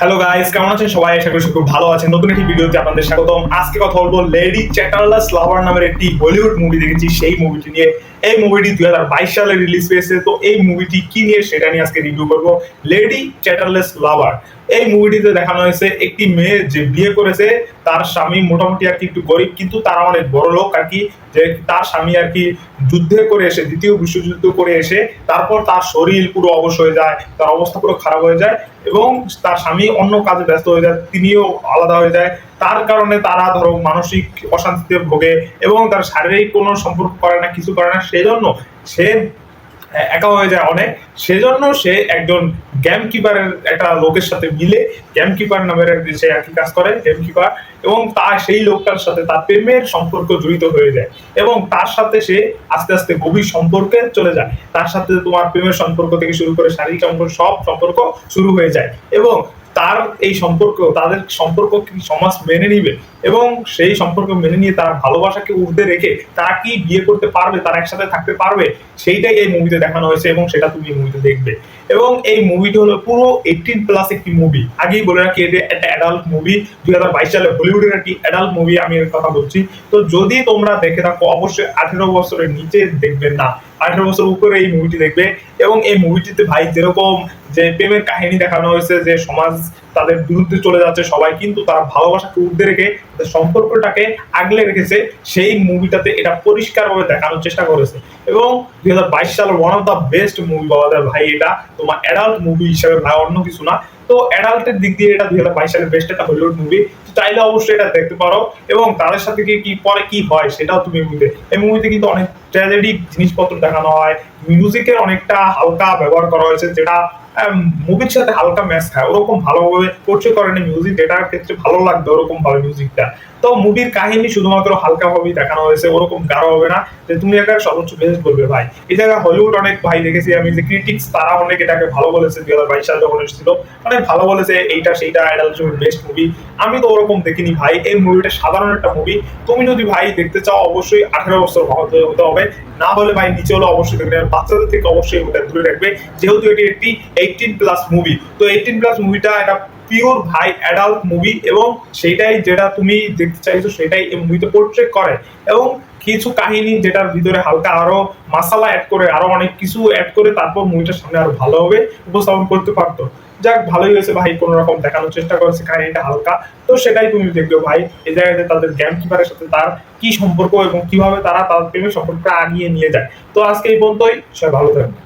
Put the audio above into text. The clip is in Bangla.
হ্যালো গাইস, কেমন আছেন সবাই? আশা করি খুব ভালো আছেন। নতুন একটি ভিডিওতে আপনাদের স্বাগতম। আজকে কথা বলবো লেডি চ্যাটারলেস লাভার নামের একটি হলিউড মুভি দেখেছি, সেই মুভিটি নিয়ে। এই মুভিটি 2022 সালে রিলিজ পেয়েছে। তো এই মুভিটি কি নিয়ে সেটা নিয়ে আজকে রিভিউ করব। লেডি চ্যাটারলেস লাভার, এই মুভিটিতে দেখানো হয়েছে একটি মেয়ে যে বিয়ে করেছে, তার স্বামী মোটামুটি আর কি একটু গরিব, কিন্তু তারা অনেক বড় লোক আর কি। যে তার স্বামী আর কি যুদ্ধে করে এসে, দ্বিতীয় বিশ্বযুদ্ধ করে এসে তারপর তার শরীর পুরো অবশ হয়ে যায়, তার অবস্থা পুরো খারাপ হয়ে যায় এবং তার স্বামী অন্য কাজে ব্যস্ত হয়ে যায়, তিনিও আলাদা হয়ে যায়। তার কারণে তারা ধরো মানসিক অশান্তিতে ভোগে এবং তার শারীরিক কোনো সম্পর্ক করে না, কিছু করে না। সেই জন্য সে একা হয়ে যায় অনেক। সেজন্য সে একজন গেম কিপারের একটা লোকের সাথে মিলে, গেম কিপার নামের সে একই কাজ করে, গেম কিপার, এবং তার সেই লোকটার সাথে তার প্রেমের সম্পর্ক জড়িত হয়ে যায় এবং তার সাথে সে আস্তে আস্তে গভীর সম্পর্কে চলে যায়। তার সাথে তোমার প্রেমের সম্পর্ক থেকে শুরু করে শারীরিক সম্পর্ক, সব সম্পর্ক শুরু হয়ে যায় এবং তার এই সম্পর্ক, তাদের সম্পর্ক কি সমাজ মেনে নিবে এবং সেই সম্পর্ক মেনে নিয়ে তারা ভালোবাসাকে ঊর্ধ্বে রেখে তারা কি বিয়ে করতে পারবে, তারা একসাথে থাকতে পারবে, সেইটাই এই মুভিতে দেখানো হয়েছে এবং সেটা তুমি এই মুভিতে দেখবে। এবং এই মুভিটি হলো পুরো 18+ একটি মুভি। আগেই বলে রাখি, এটা একটা অ্যাডাল্ট মুভি। 2022 সালে হলিউডের একটি অ্যাডাল্ট মুভি আমি এর কথা বলছি। তো যদি তোমরা দেখে থাকো অবশ্যই 18 বছরের নিচে দেখবেন না, 18 বছর উপরে এই মুভিটি দেখবে। এবং এই মুভিটিতে ভাই যেরকম যে প্রেমের কাহিনী দেখানো হয়েছে, যে সমাজ তাদের বিরুদ্ধে চলে যাচ্ছে সবাই, কিন্তু তারা ভালোবাসাকে ঊর্ধ্বে রেখে তাদের সম্পর্কটাকে আগলে রেখেছে, সেই মুভিটাতে এটা পরিষ্কারভাবে দেখানোর চেষ্টা করেছে। এবং 2022 সালের one of the best movie বলা যায় ভাই। এটা তোমার অ্যাডাল্ট মুভি হিসেবে ভাই, অন্য কিছু না। তো অ্যাডাল্টের দিক দিয়ে এটা 2022 সালের বেস্ট একটা হলিউড মুভি। চাইলে অবশ্যই এটা দেখতে পারো এবং তাদের সাথে কি পরে কি হয় সেটাও তুমি মুভিতে। এই মুভিতে কিন্তু অনেক ট্র্যাজেডি জিনিসপত্র দেখানো হয়, মিউজিকের অনেকটা হালকা ব্যবহার করা হয়েছে, যেটা মুভির সাথে হালকা ম্যাচ খায়। ওরকম ভালোভাবে পোর্ট্রে করেনি মিউজিক, যেটার ক্ষেত্রে ভালো লাগবে ওরকম ভালো মিউজিকটা। তো মুভির কাহিনী শুধুমাত্র হালকা ভাবেই দেখানো হয়েছে, ওরকম গাঢ় হবে না যে তুমি একা সর্বোচ্চ বেস্ট বলবে ভাই। এই জায়গায় হলিউড অনেক ভাই দেখেছি আমি যে ক্রিটিক্স, তারা অনেক এটাকে ভালো বলেছে। 2022 সালে যখন এসেছিল অনেক ভালো বলেছে, এইটা সেইটা অ্যাডাল্ট বেস্ট মুভি। আমি তো ওরকম দেখিনি ভাই। এই মুভিটা সাধারণ একটা মুভি। তুমি যদি ভাই দেখতে চাও অবশ্যই 18 বছর হতে হবে, না হলে ভাই নিচে হলে অবশ্যই দেখবে। বাচ্চাদের থেকে অবশ্যই ওটা দূরে রাখবে, যেহেতু এটি একটি 18+ মুভি। তো 18+ মুভিটা এটা পিওর ভাই অ্যাডাল্ট মুভি এবং সেইটাই যেটা তুমি দেখতে চাইছো সেটাই এই মুভিতে পোর্ট্রে করে। এবং কিছু কাহিনী যেটার ভিতরে হালকা আরো মাসালা অ্যাড করে, আরো অনেক কিছু অ্যাড করে তারপর মুভিটার সামনে আরো ভালোভাবে উপস্থাপন করতে পারতো। যাক, ভালোই হয়েছে ভাই, কোন রকম দেখানোর চেষ্টা করেছে কাহিনীটা হালকা। তো সেটাই তুমি দেখবে ভাই। এই জায়গাতে তাদের গেম কিপারের সাথে তার কি সম্পর্ক এবং কিভাবে তারা তাদের প্রেমের সম্পর্কটা আগিয়ে নিয়ে যায়। তো আজকে এই পর্যন্তই, সবাই ভালো থাকবে।